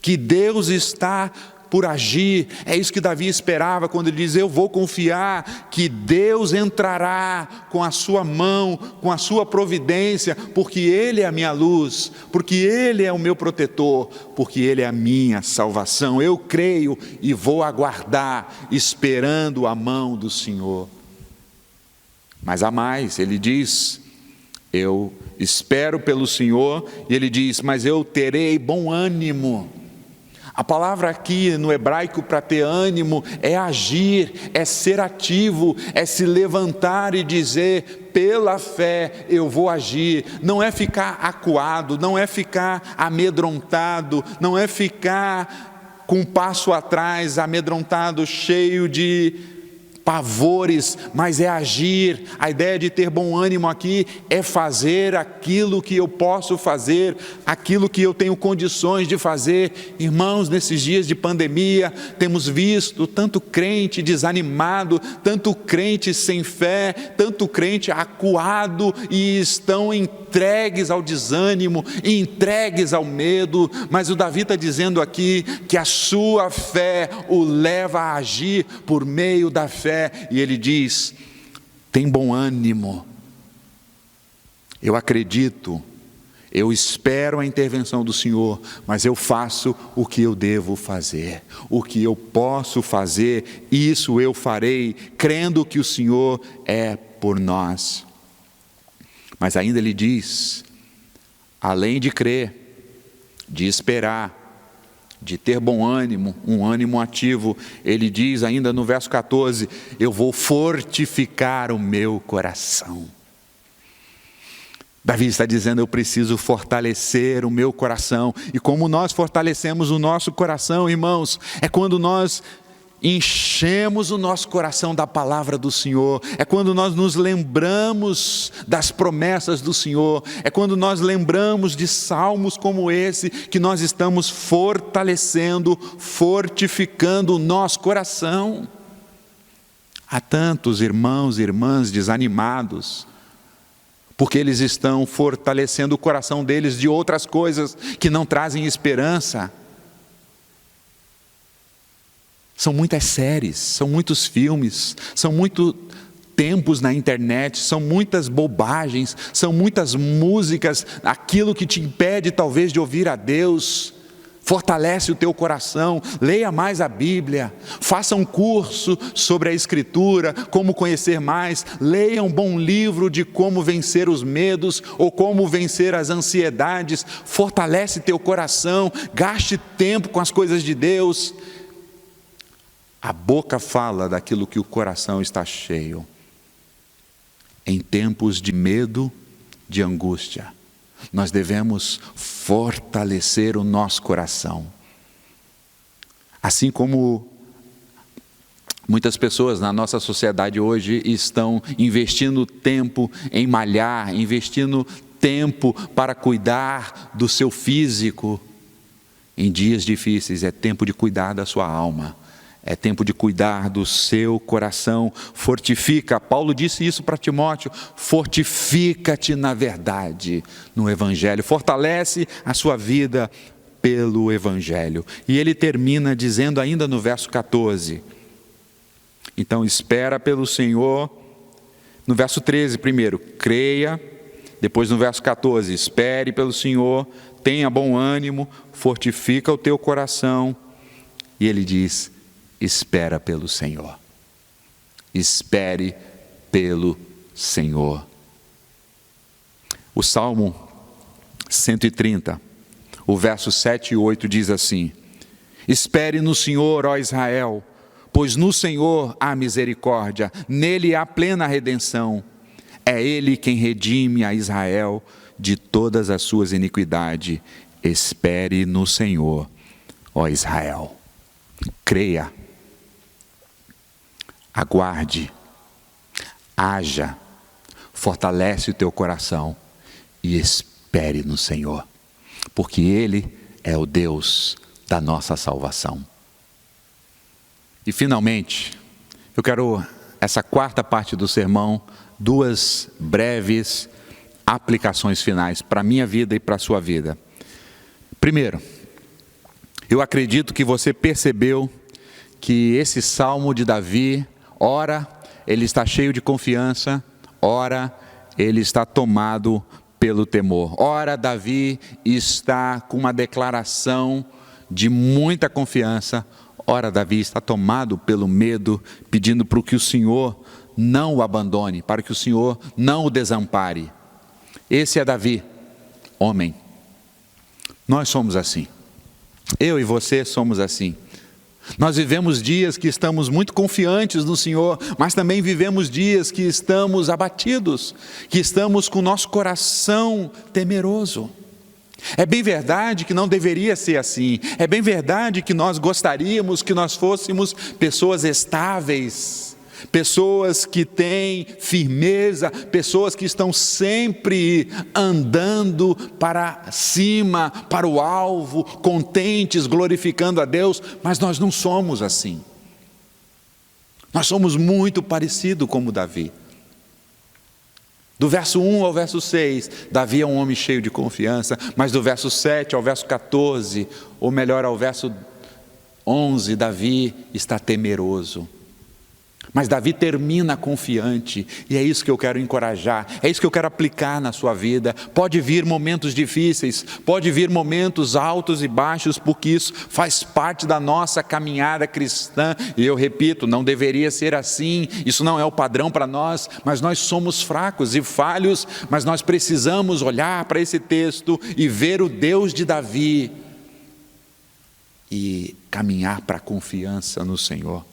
S1: que Deus está por agir. É isso que Davi esperava quando ele diz, eu vou confiar que Deus entrará com a sua mão, com a sua providência, porque Ele é a minha luz, porque Ele é o meu protetor, porque Ele é a minha salvação. Eu creio e vou aguardar, esperando a mão do Senhor. Mas há mais, ele diz, eu espero pelo Senhor, e ele diz, mas eu terei bom ânimo. A palavra aqui no hebraico para ter ânimo é agir, é ser ativo, é se levantar e dizer, pela fé eu vou agir. Não é ficar acuado, não é ficar amedrontado, não é ficar com um passo atrás, amedrontado, cheio de pavores, mas é agir. A ideia de ter bom ânimo aqui é fazer aquilo que eu posso fazer, aquilo que eu tenho condições de fazer. Irmãos, nesses dias de pandemia, temos visto tanto crente desanimado, tanto crente sem fé, tanto crente acuado, e estão entregues ao desânimo, entregues ao medo. Mas o Davi está dizendo aqui que a sua fé o leva a agir por meio da fé. E ele diz, tem bom ânimo, eu acredito, eu espero a intervenção do Senhor, mas eu faço o que eu devo fazer, o que eu posso fazer, isso eu farei, crendo que o Senhor é por nós. Mas ainda ele diz, além de crer, de esperar, de ter bom ânimo, um ânimo ativo, ele diz ainda no verso 14, eu vou fortificar o meu coração. Davi está dizendo, eu preciso fortalecer o meu coração. E como nós fortalecemos o nosso coração, irmãos, é quando nós enchemos o nosso coração da palavra do Senhor, é quando nós nos lembramos das promessas do Senhor, é quando nós lembramos de salmos como esse, que nós estamos fortalecendo, fortificando o nosso coração. Há tantos irmãos e irmãs desanimados, porque eles estão fortalecendo o coração deles de outras coisas que não trazem esperança. São muitas séries, são muitos filmes, são muitos tempos na internet, são muitas bobagens, são muitas músicas, aquilo que te impede talvez de ouvir a Deus. Fortalece o teu coração, leia mais a Bíblia, faça um curso sobre a Escritura, como conhecer mais, leia um bom livro de como vencer os medos ou como vencer as ansiedades. Fortalece teu coração, gaste tempo com as coisas de Deus. A boca fala daquilo que o coração está cheio. Em tempos de medo, de angústia, nós devemos fortalecer o nosso coração. Assim como muitas pessoas na nossa sociedade hoje estão investindo tempo em malhar, investindo tempo para cuidar do seu físico. Em dias difíceis é tempo de cuidar da sua alma. É tempo de cuidar do seu coração. Fortifica, Paulo disse isso para Timóteo, fortifica-te na verdade, no Evangelho. Fortalece a sua vida pelo Evangelho. E ele termina dizendo ainda no verso 14, então espera pelo Senhor. No verso 13 primeiro, creia. Depois no verso 14, espere pelo Senhor, tenha bom ânimo, fortifica o teu coração. E ele diz: espera pelo Senhor. Espere pelo Senhor. O Salmo 130, o verso 7 e 8 diz assim: espere no Senhor, ó Israel, pois no Senhor há misericórdia, nele há plena redenção. É Ele quem redime a Israel de todas as suas iniquidades. Espere no Senhor, ó Israel. Creia, aguarde, haja, fortalece o teu coração e espere no Senhor, porque Ele é o Deus da nossa salvação. E finalmente, eu quero, essa quarta parte do sermão, duas breves aplicações finais para a minha vida e para a sua vida. Primeiro, eu acredito que você percebeu que esse salmo de Davi, ora ele está cheio de confiança, ora ele está tomado pelo temor. Ora, Davi está com uma declaração de muita confiança. Ora, Davi está tomado pelo medo, pedindo para que o Senhor não o abandone, para que o Senhor não o desampare. Esse é Davi, homem. Nós somos assim. Eu e você somos assim. Nós vivemos dias que estamos muito confiantes no Senhor, mas também vivemos dias que estamos abatidos, que estamos com o nosso coração temeroso. É bem verdade que não deveria ser assim. É bem verdade que nós gostaríamos que nós fôssemos pessoas estáveis, pessoas que têm firmeza, pessoas que estão sempre andando para cima, para o alvo, contentes, glorificando a Deus, mas nós não somos assim. Nós somos muito parecidos como Davi. Do verso 1 ao verso 6, Davi é um homem cheio de confiança, mas do verso 7 ao verso 14, ou melhor, ao verso 11, Davi está temeroso. Mas Davi termina confiante, e é isso que eu quero encorajar, é isso que eu quero aplicar na sua vida. Pode vir momentos difíceis, pode vir momentos altos e baixos, porque isso faz parte da nossa caminhada cristã, e eu repito, não deveria ser assim, isso não é o padrão para nós, mas nós somos fracos e falhos, mas nós precisamos olhar para esse texto e ver o Deus de Davi, e caminhar para a confiança no Senhor.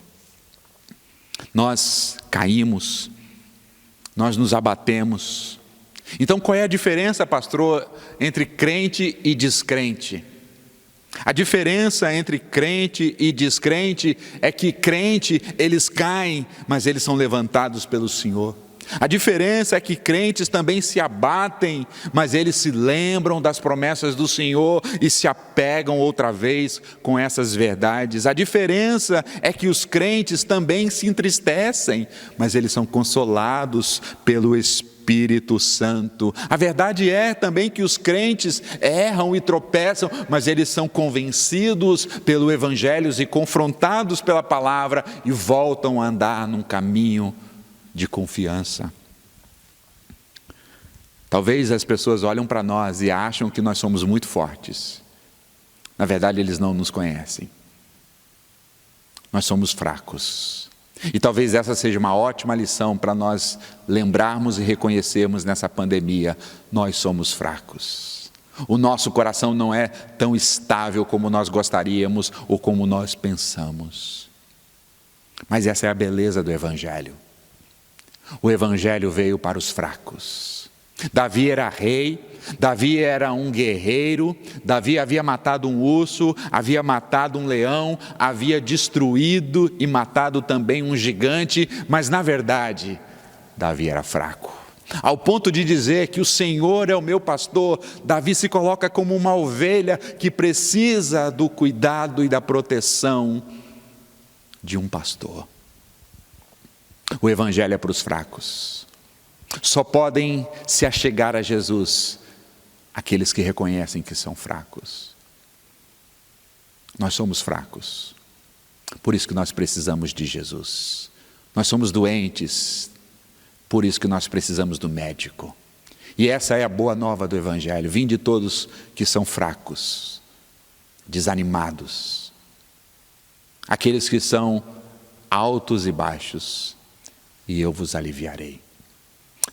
S1: Nós caímos, nós nos abatemos. Então qual é a diferença, pastor, entre crente e descrente? A diferença entre crente e descrente é que crente, eles caem, mas eles são levantados pelo Senhor. A diferença é que crentes também se abatem, mas eles se lembram das promessas do Senhor e se apegam outra vez com essas verdades. A diferença é que os crentes também se entristecem, mas eles são consolados pelo Espírito Santo. A verdade é também que os crentes erram e tropeçam, mas eles são convencidos pelo Evangelho e confrontados pela palavra e voltam a andar num caminho de confiança. Talvez as pessoas olham para nós e acham que nós somos muito fortes. Na verdade, eles não nos conhecem. Nós somos fracos. E talvez essa seja uma ótima lição para nós lembrarmos e reconhecermos nessa pandemia. Nós somos fracos. O nosso coração não é tão estável como nós gostaríamos ou como nós pensamos. Mas essa é a beleza do Evangelho. O Evangelho veio para os fracos. Davi era rei, Davi era um guerreiro, Davi havia matado um urso, havia matado um leão, havia destruído e matado também um gigante, mas na verdade, Davi era fraco. Ao ponto de dizer que o Senhor é o meu pastor, Davi se coloca como uma ovelha que precisa do cuidado e da proteção de um pastor. O Evangelho é para os fracos. Só podem se achegar a Jesus aqueles que reconhecem que são fracos. Nós somos fracos. Por isso que nós precisamos de Jesus. Nós somos doentes. Por isso que nós precisamos do médico. E essa é a boa nova do Evangelho. Vinde todos que são fracos, desanimados. aqueles que são altos e baixos, e eu vos aliviarei.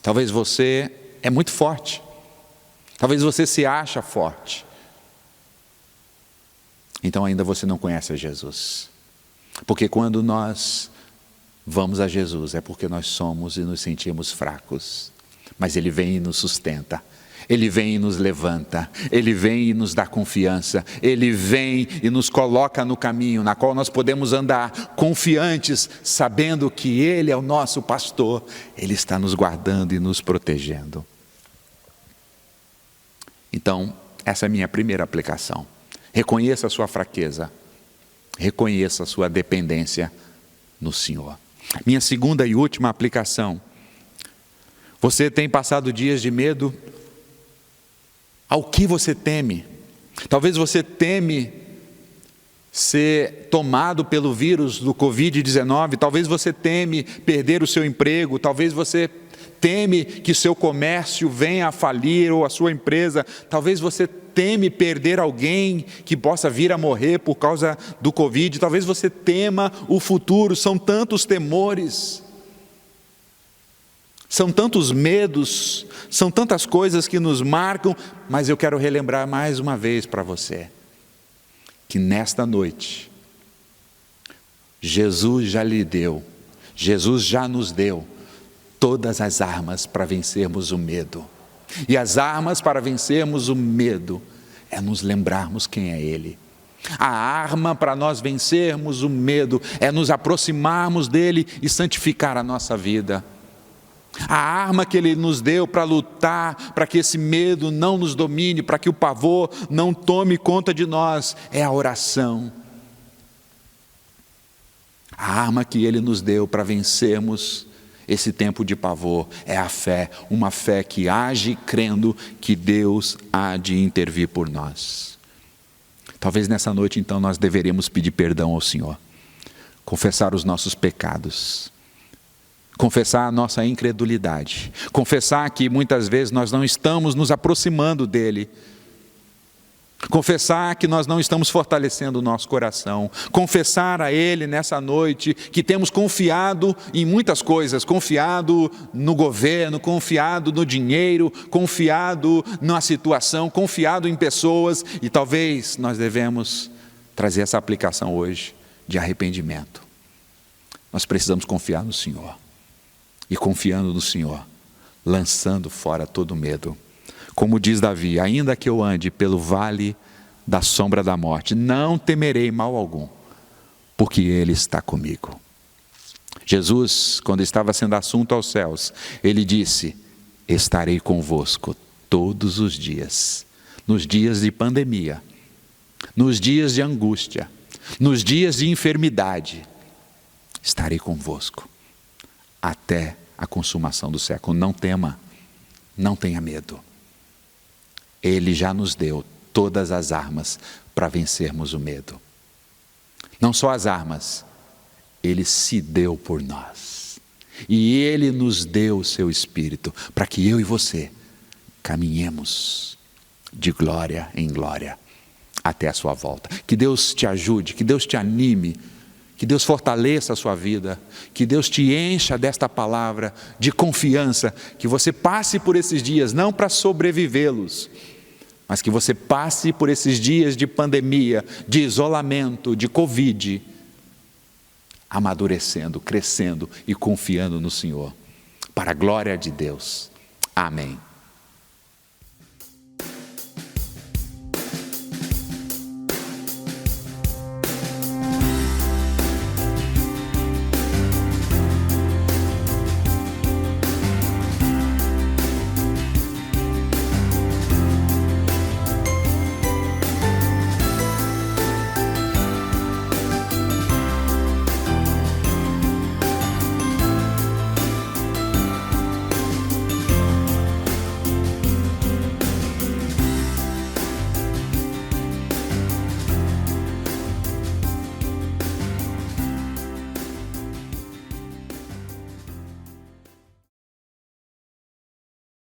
S1: Talvez você é muito forte, talvez você se acha forte, então ainda você não conhece a Jesus, porque quando nós vamos a Jesus é porque nós somos e nos sentimos fracos, mas Ele vem e nos sustenta, Ele vem e nos levanta, Ele vem e nos dá confiança, Ele vem e nos coloca no caminho na qual nós podemos andar confiantes, sabendo que Ele é o nosso pastor, Ele está nos guardando e nos protegendo. Então, essa é a minha primeira aplicação. Reconheça a sua fraqueza, reconheça a sua dependência no Senhor. Minha segunda e última aplicação: você tem passado dias de medo? Ao que você teme? Talvez você teme ser tomado pelo vírus do Covid-19, talvez você teme perder o seu emprego, talvez você teme que seu comércio venha a falir ou a sua empresa, talvez você teme perder alguém que possa vir a morrer por causa do Covid, talvez você tema o futuro. São tantos temores, são tantos medos, são tantas coisas que nos marcam, mas eu quero relembrar mais uma vez para você, que nesta noite, Jesus já lhe deu, Jesus já nos deu todas as armas para vencermos o medo. E as armas para vencermos o medo é nos lembrarmos quem é Ele. A arma para nós vencermos o medo é nos aproximarmos dEle e santificar a nossa vida. A arma que Ele nos deu para lutar, para que esse medo não nos domine, para que o pavor não tome conta de nós, é a oração. A arma que Ele nos deu para vencermos esse tempo de pavor é a fé, uma fé que age crendo que Deus há de intervir por nós. Talvez nessa noite então nós deveríamos pedir perdão ao Senhor, confessar os nossos pecados, confessar a nossa incredulidade, confessar que muitas vezes nós não estamos nos aproximando dEle, confessar que nós não estamos fortalecendo o nosso coração, confessar a Ele nessa noite que temos confiado em muitas coisas, confiado no governo, confiado no dinheiro, confiado na situação, confiado em pessoas, e talvez nós devemos trazer essa aplicação hoje de arrependimento. Nós precisamos confiar no Senhor, e confiando no Senhor, lançando fora todo medo. Como diz Davi: ainda que eu ande pelo vale da sombra da morte, não temerei mal algum, porque Ele está comigo. Jesus, quando estava sendo assunto aos céus, Ele disse: estarei convosco todos os dias, nos dias de pandemia, nos dias de angústia, nos dias de enfermidade, estarei convosco, até a consumação do século. Não tema, não tenha medo. Ele já nos deu todas as armas para vencermos o medo. Não só as armas, Ele se deu por nós. E Ele nos deu o seu Espírito para que eu e você caminhemos de glória em glória até a sua volta. Que Deus te ajude, que Deus te anime, que Deus fortaleça a sua vida, que Deus te encha desta palavra de confiança, que você passe por esses dias, não para sobrevivê-los, mas que você passe por esses dias de pandemia, de isolamento, de Covid, amadurecendo, crescendo e confiando no Senhor, para a glória de Deus. Amém.